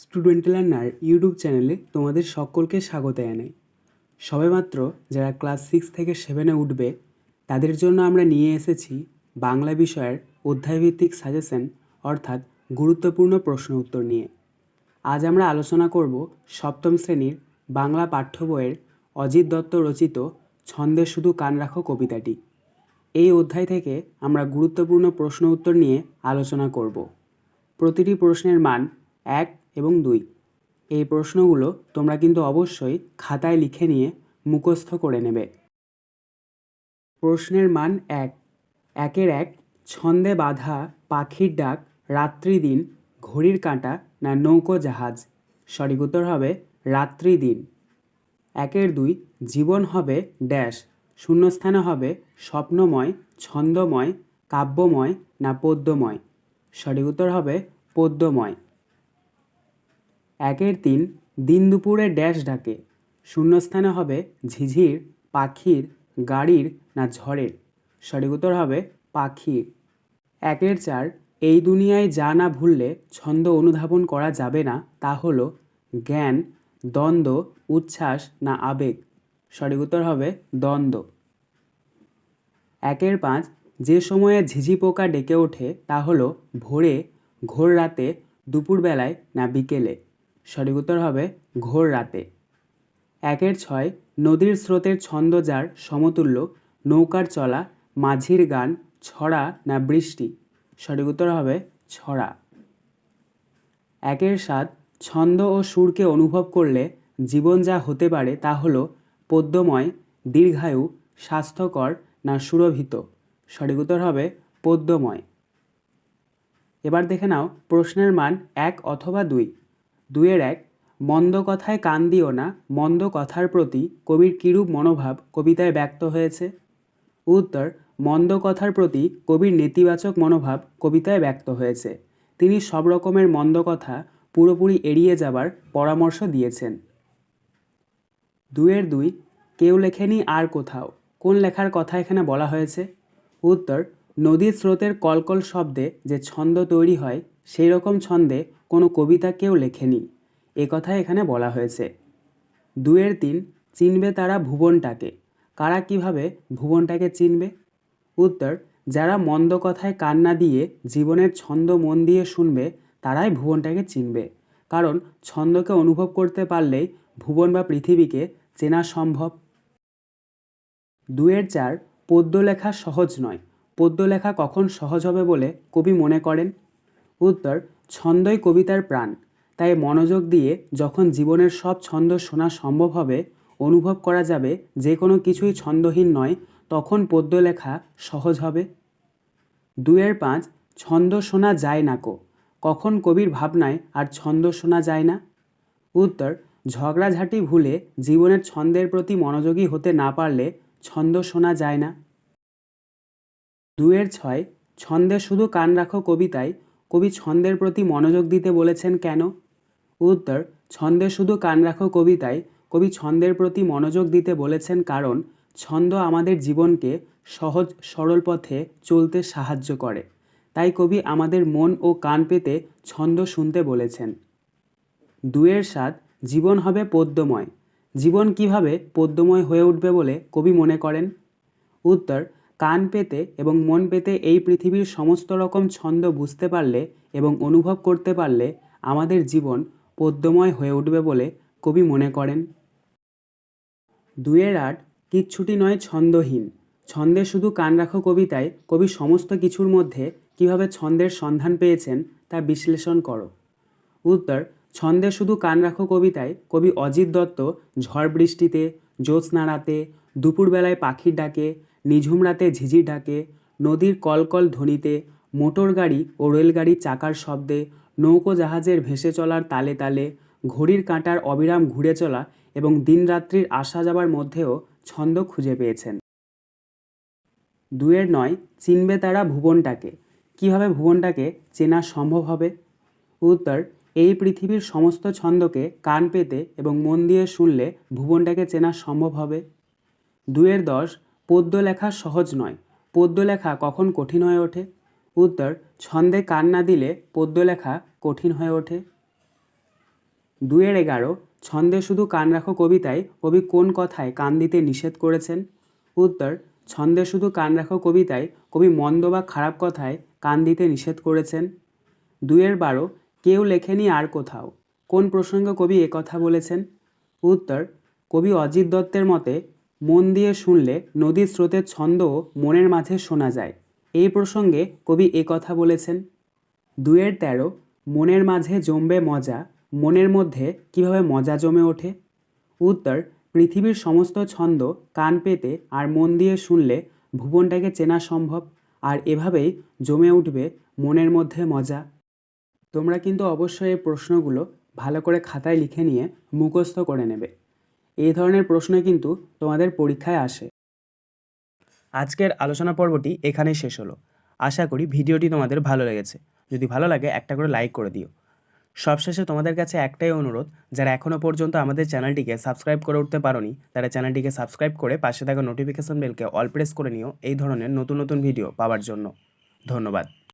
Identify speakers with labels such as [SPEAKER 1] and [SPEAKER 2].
[SPEAKER 1] Student learner YouTube চ্যানেলে তোমাদের সকলকে স্বাগত জানাই। সবেমাত্র যারা ক্লাস 6 থেকে 7-এ উঠবে তাদের জন্য আমরা নিয়ে এসেছি বাংলা বিষয়ের অধ্যায়ভিত্তিক সাজেশন অর্থাৎ গুরুত্বপূর্ণ প্রশ্ন উত্তর নিয়ে। আজ আমরা আলোচনা করব সপ্তম শ্রেণীর বাংলা পাঠ্য বইয়ের অজিত দত্ত রচিত ছন্দে শুধু কান রাখো কবিতাটি। এই অধ্যায় থেকে আমরা গুরুত্বপূর্ণ প্রশ্ন উত্তর নিয়ে আলোচনা করব। প্রতিটি প্রশ্নের মান 1 এবং 2। এই প্রশ্নগুলো তোমরা কিন্তু অবশ্যই খাতায় লিখে নিয়ে মুখস্থ করে নেবে। প্রশ্নের মান 1। 1-1 ছন্দে বাঁধা পাখির ডাক, রাত্রি দিন, ঘড়ির কাঁটা না নৌকো জাহাজ। সঠিক উত্তর হবে রাত্রি দিন। 1-2 জীবন হবে ড্যাশ, শূন্যস্থানে হবে স্বপ্নময়, ছন্দময়, কাব্যময় না পদ্যময়। সঠিক উত্তর হবে পদ্যময়। 1-3 দিন দুপুরে ড্যাশ ডাকে, শূন্যস্থানে হবে ঝিঝির, পাখির, গাড়ির না ঝড়ের। সঠিক উত্তর হবে পাখির। 1-4 এই দুনিয়ায় যা না ভুললে ছন্দ অনুধাবন করা যাবে না তা হলো জ্ঞান, দ্বন্দ্ব, উচ্ছ্বাস না আবেগ। সঠিক উত্তর হবে দ্বন্দ্ব। 1-5 যে সময়ে ঝিঝি পোকা ডেকে ওঠে তা হলো ভোরে, ঘোর রাতে, দুপুরবেলায় না বিকেলে। সঠিক উত্তর হবে ঘোর রাতে। 1-6 নদীর স্রোতের ছন্দ যার সমতুল্য, নৌকার চলা, মাঝির গান, ছড়া না বৃষ্টি। সঠিক উত্তর হবে ছড়া। 1-7 ছন্দ ও সুরকে অনুভব করলে জীবন যা হতে পারে তা হলো পদ্যময়, দীর্ঘায়ু, স্বাস্থ্যকর না সুরভিত। সঠিক উত্তর হবে পদ্যময়। এবার দেখে নাও প্রশ্নের মান 1 অথবা 2। 2-1 মন্দ কথায় কান দিও না, মন্দ কথার প্রতি কবির কিরূপ মনোভাব কবিতায় ব্যক্ত হয়েছে। উত্তর মন্দ কথার প্রতি কবির নেতিবাচক মনোভাব কবিতায় ব্যক্ত হয়েছে। তিনি সব রকমের মন্দ কথা পুরোপুরি এড়িয়ে যাবার পরামর্শ দিয়েছেন। 2-2 কেউ লেখেনি আর কোথাও, কোন লেখার কথা এখানে বলা হয়েছে। উত্তর নদীর স্রোতের কলকল শব্দে যে ছন্দ তৈরি হয় সেই রকম ছন্দে কোনো কবিতা কেউ লেখেনি, এ কথাই এখানে বলা হয়েছে। 2-3 চিনবে তারা ভুবনটাকে, কারা কিভাবে ভুবনটাকে চিনবে। উত্তর যারা মন্দ কথায় কান না দিয়ে জীবনের ছন্দ মন দিয়ে শুনবে তারাই ভুবনটাকে চিনবে, কারণ ছন্দকে অনুভব করতে পারলেই ভুবন বা পৃথিবীকে চেনা সম্ভব। 2-4 পদ্য লেখা সহজ নয়, পদ্য লেখা কখন সহজ হবে বলে কবি মনে করেন। উত্তর ছন্দই কবিতার প্রাণ, তাই মনোযোগ দিয়ে যখন জীবনের সব ছন্দ শোনা সম্ভব হবে, অনুভব করা যাবে যে কোনো কিছুই ছন্দহীন নয়, তখন পদ্য লেখা সহজ হবে। 2-5 ছন্দ শোনা যায় না কখন কবির ভাবনায় আর ছন্দ শোনা যায় না। উত্তর ঝগড়াঝাঁটি ভুলে জীবনের ছন্দের প্রতি মনোযোগী হতে না পারলে ছন্দ শোনা যায় না। 2-6 ছন্দে শুধু কান রাখো কবিতায় কবি ছন্দের প্রতি মনোযোগ দিতে বলেছেন কেন। উত্তর ছন্দে শুধু কান রাখো কবিতায় কবি ছন্দের প্রতি মনোযোগ দিতে বলেছেন কারণ ছন্দ আমাদের জীবনকে সহজ সরল পথে চলতে সাহায্য করে, তাই কবি আমাদের মন ও কান পেতে ছন্দ শুনতে বলেছেন। 2-7 জীবন হবে পদ্যময়, জীবন কিভাবে পদ্যময় হয়ে উঠবে বলে কবি মনে করেন। উত্তর কান পেতে এবং মন পেতে এই পৃথিবীর সমস্ত রকম ছন্দ বুঝতে পারলে এবং অনুভব করতে পারলে আমাদের জীবন পদ্যময় হয়ে উঠবে বলে কবি মনে করেন। 2-8 কিচ্ছুটি নয় ছন্দহীন, ছন্দে শুধু কান রাখো কবিতায় কবি সমস্ত কিছুর মধ্যে কিভাবে ছন্দের সন্ধান পেয়েছেন তা বিশ্লেষণ করো। উত্তর ছন্দে শুধু কান রাখো কবিতায় কবি অজিত দত্ত ঝড় বৃষ্টিতে, জ্যোৎস্না রাতে, দুপুরবেলায় পাখির ডাকে, নিঝুম রাতে ঝিঝির ডাকে, নদীর কলকল ধ্বনিতে, মোটর গাড়ি ও রেলগাড়ির চাকার শব্দে, নৌকো জাহাজের ভেসে চলার তালে তালে, ঘড়ির কাঁটার অবিরাম ঘুরে চলা এবং দিনরাত্রির আসা যাবার মধ্যেও ছন্দ খুঁজে পেয়েছেন। 2-9 চিনবে তারা ভুবনটাকে, কিভাবে ভুবনটাকে চেনা সম্ভব হবে। উত্তর এই পৃথিবীর সমস্ত ছন্দকে কান পেতে এবং মন দিয়ে শুনলে ভুবনটাকে চেনা সম্ভব হবে। 2-10 পদ্য লেখা সহজ নয়, পদ্য লেখা কখন কঠিন হয়ে ওঠে। উত্তর ছন্দে কান না দিলে পদ্য লেখা কঠিন হয়ে ওঠে। 2-11 ছন্দে শুধু কান রাখো কবিতায় কবি কোন কথায় কান দিতে নিষেধ করেছেন? উত্তর, ছন্দে শুধু কান রাখো কবিতায় কবি মন্দ বা খারাপ কথায় কান দিতে নিষেধ করেছেন। 2-12 কেউ লেখেনি আর কোথাও কোন প্রসঙ্গে কবি একথা বলেছেন? উত্তর, কবি অজিত দত্তের মতে মন দিয়ে শুনলে নদীর স্রোতের ছন্দও মনের মাঝে শোনা যায়, এই প্রসঙ্গে কবি একথা বলেছেন। 2-13 মনের মাঝে জমবে মজা, মনের মধ্যে কিভাবে মজা জমে ওঠে? উত্তর, পৃথিবীর সমস্ত ছন্দ কান পেতে আর মন দিয়ে শুনলে ভুবনটাকে চেনা সম্ভব, আর এভাবেই জমে উঠবে মনের মধ্যে মজা। তোমরা কিন্তু অবশ্যই এই প্রশ্নগুলো ভালো করে খাতায় লিখে নিয়ে মুখস্থ করে নেবে। এই ধরনের প্রশ্ন কিন্তু তোমাদের পরীক্ষায় আসে। আজকের আলোচনা পর্বটি এখানেই শেষ হলো। আশা করি ভিডিওটি তোমাদের ভালো লেগেছে। যদি ভালো লাগে একটা করে লাইক করে দিও। সবশেষে তোমাদের কাছে একটাই অনুরোধ, যারা এখনও পর্যন্ত আমাদের চ্যানেলটিকে সাবস্ক্রাইব করে উঠতে পারোনি তারা চ্যানেলটিকে সাবস্ক্রাইব করে পাশে থাকা নোটিফিকেশন বেলকে অল প্রেস করে নিও এই ধরনের নতুন নতুন ভিডিও পাওয়ার জন্য। ধন্যবাদ।